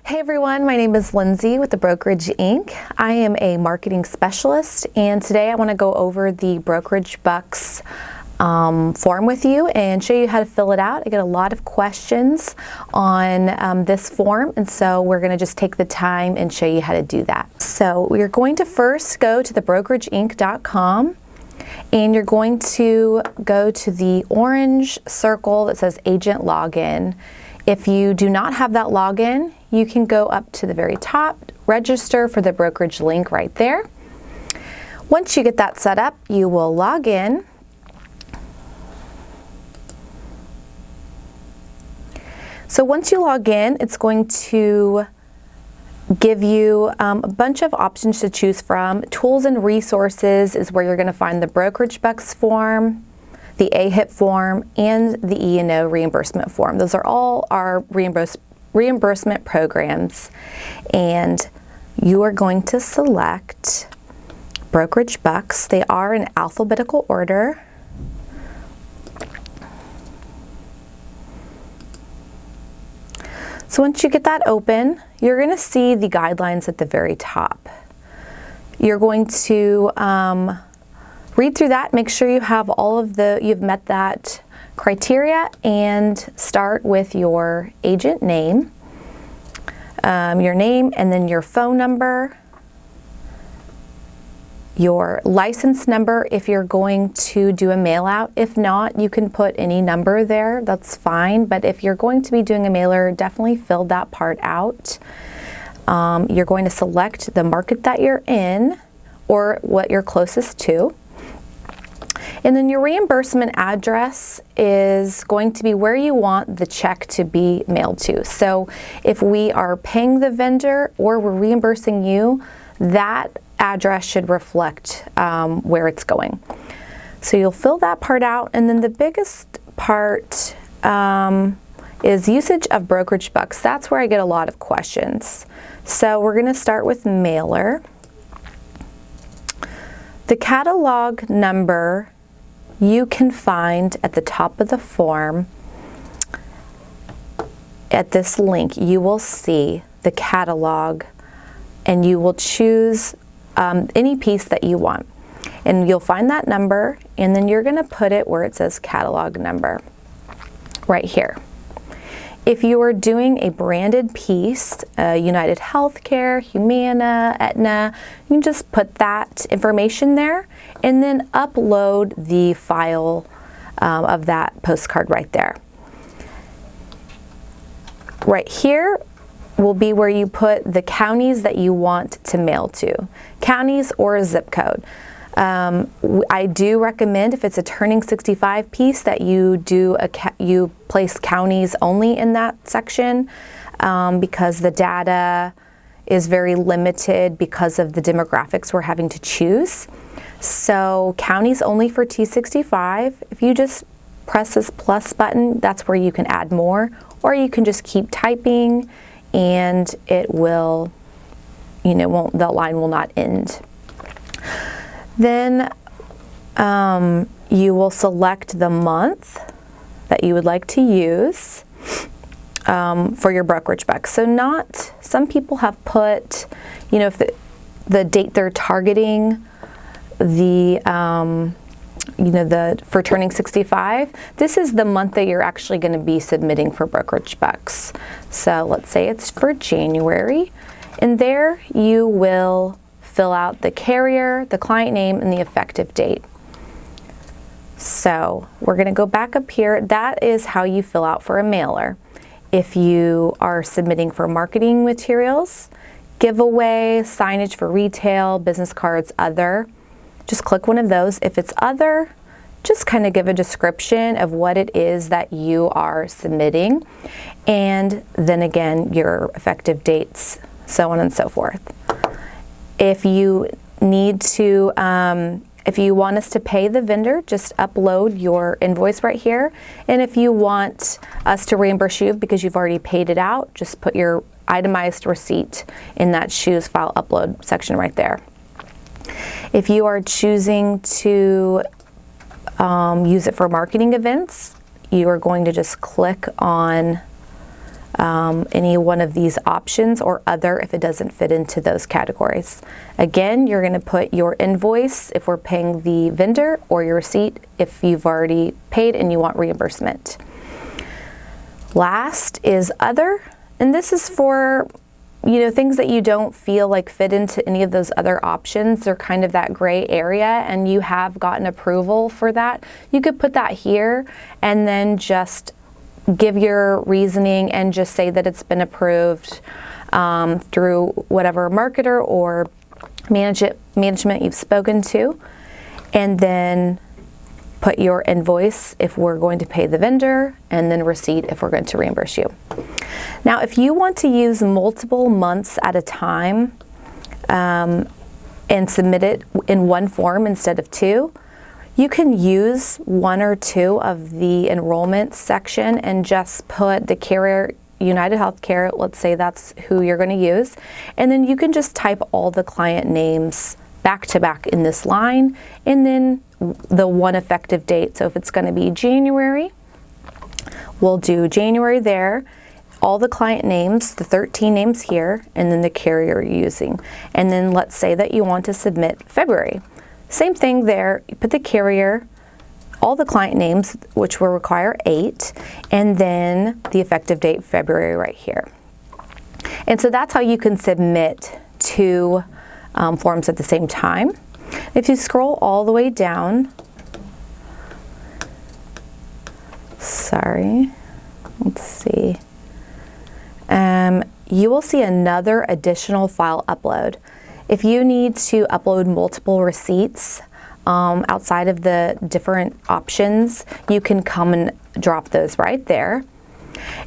Hey everyone, my name is Lindsay with the Brokerage Inc. I am a marketing specialist, and today I want to go over the Brokerage Bucks form with you and show you how to fill it out. I get a lot of questions on this form, and so we're going to just take the time and show you how to do that. So we're going to first go to the brokerageinc.com, and you're going to go to the orange circle that says Agent Login. If you do not have that login, you can go up to the very top, register for the brokerage link right there. Once you get that set up, you will log in. So once you log in, it's going to give you a bunch of options to choose from. Tools and resources is where you're going to find the Brokerage Bucks form, the AHIP form, and the E&O reimbursement form. Those are all our reimbursement programs, and you are going to select Brokerage Bucks. They are in alphabetical order. So once you get that open, you're going to see the guidelines at the very top. You're going to read through that, make sure you have you've met that criteria, and start with your agent name, and then your phone number, your license number if you're going to do a mail out. If not, you can put any number there, that's fine, but if you're going to be doing a mailer, definitely fill that part out. You're going to select the market that you're in or what you're closest to. And then your reimbursement address is going to be where you want the check to be mailed to. So if we are paying the vendor or we're reimbursing you, that address should reflect where it's going. So you'll fill that part out, and then the biggest part is usage of Brokerage Bucks. That's where I get a lot of questions. So we're going to start with mailer. The catalog number you can find at the top of the form. At this link, you will see the catalog, and you will choose any piece that you want. And you'll find that number, and then you're going to put it where it says catalog number, right here. If you are doing a branded piece, United Healthcare, Humana, Aetna, you can just put that information there and then upload the file of that postcard right there. Right here will be where you put the counties that you want to mail to, counties or a zip code. I do recommend, if it's a turning 65 piece, that you place counties only in that section because the data is very limited because of the demographics we're having to choose. So counties only for T65. If you just press this plus button, that's where you can add more, or you can just keep typing and it will, the line will not end. Then you will select the month that you would like to use for your Brokerage Bucks. So some people have put, if the date they're targeting, for turning 65, this is the month that you're actually going to be submitting for Brokerage Bucks. So let's say it's for January, and there you will fill out the carrier, the client name, and the effective date. So we're going to go back up here. That is how you fill out for a mailer. If you are submitting for marketing materials, giveaway, signage for retail, business cards, other, just click one of those. If it's other, just kind of give a description of what it is that you are submitting, and then again your effective dates, so on and so forth. If you need to, if you want us to pay the vendor, just upload your invoice right here. And if you want us to reimburse you because you've already paid it out, just put your itemized receipt in that Choose File Upload section right there. If you are choosing to use it for marketing events, you are going to just click on any one of these options, or other if it doesn't fit into those categories. Again, you're going to put your invoice if we're paying the vendor, or your receipt if you've already paid and you want reimbursement. Last is other, and this is for things that you don't feel like fit into any of those other options. They're kind of that gray area, and you have gotten approval for that. You could put that here and then just give your reasoning and just say that it's been approved through whatever marketer or management you've spoken to, and then put your invoice if we're going to pay the vendor, and then receipt if we're going to reimburse you. Now, if you want to use multiple months at a time and submit it in one form instead of two, you can use one or two of the enrollment section and just put the carrier, United Healthcare, let's say that's who you're going to use, and then you can just type all the client names back to back in this line, and then the one effective date. So if it's going to be January, we'll do January there, all the client names, the 13 names here, and then the carrier you're using. And then let's say that you want to submit February. Same thing there, you put the carrier, all the client names, which will require 8, and then the effective date, February, right here. And so that's how you can submit two forms at the same time. If you scroll all the way down, let's see, you will see another additional file upload. If you need to upload multiple receipts outside of the different options, you can come and drop those right there.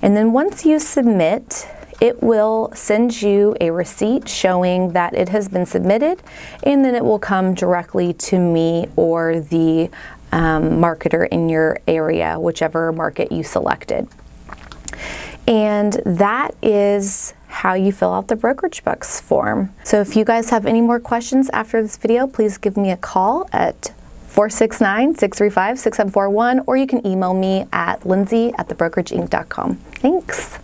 And then once you submit, it will send you a receipt showing that it has been submitted, and then it will come directly to me or the marketer in your area, whichever market you selected. And that is how you fill out the Brokerage Bucks form. So if you guys have any more questions after this video, please give me a call at 469-635-6741, or you can email me at lindsey@thebrokerageInc.com. Thanks.